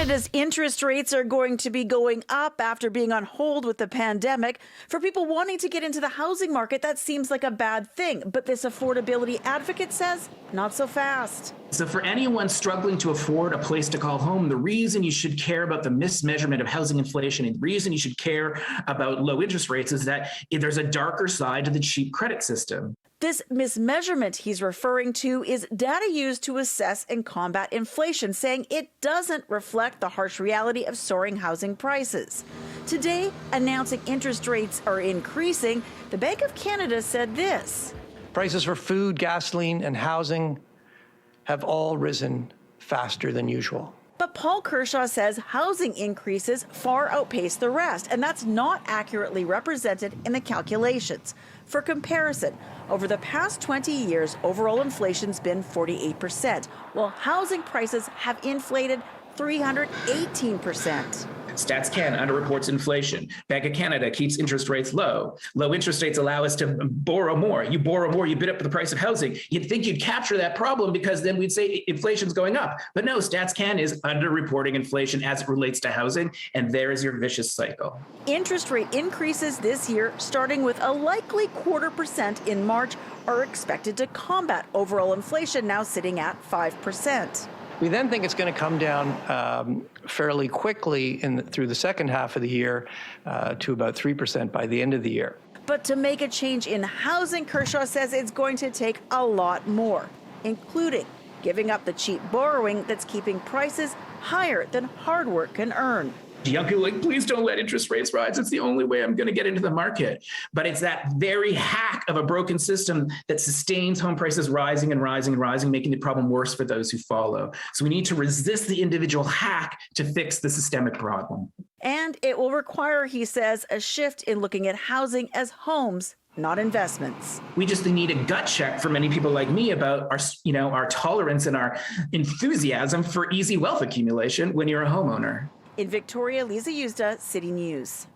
Canada's interest rates are going to be going up after being on hold with the pandemic. For people wanting to get into the housing market, that seems like a bad thing. But this affordability advocate says not so fast. So for anyone struggling to afford a place to call home, the reason you should care about the mismeasurement of housing inflation and the reason you should care about low interest rates is that there's a darker side to the cheap credit system. This mismeasurement he's referring to is data used to assess and combat inflation, saying it doesn't reflect the harsh reality of soaring housing prices. Today, announcing interest rates are increasing, the Bank of Canada said this. Prices for food, gasoline, and housing have all risen faster than usual. But Paul Kershaw says housing increases far outpace the rest, and that's not accurately represented in the calculations. For comparison, over the past 20 years, overall inflation's been 48%, while housing prices have inflated 318%. Stats Canada underreports inflation. Bank of Canada keeps interest rates low. Low interest rates allow us to borrow more. You borrow more, you bid up the price of housing. You'd think you'd capture that problem because then we'd say inflation's going up. But no, Stats Canada is underreporting inflation as it relates to housing, and there is your vicious cycle. Interest rate increases this year, starting with a likely 0.25% in March, are expected to combat overall inflation, now sitting at 5%. We then think it's going to come down fairly quickly through the second half of the year to about 3% by the end of the year. But to make a change in housing, Kershaw says it's going to take a lot more, including giving up the cheap borrowing that's keeping prices higher than hard work can earn. Young people are like, please don't let interest rates rise. It's the only way I'm going to get into the market. But it's that very hack of a broken system that sustains home prices rising and rising and rising, making the problem worse for those who follow. So we need to resist the individual hack to fix the systemic problem. And it will require, he says, a shift in looking at housing as homes, not investments. We just need a gut check for many people like me about our tolerance and our enthusiasm for easy wealth accumulation when you're a homeowner. In Victoria, Liza Yuzda, City News.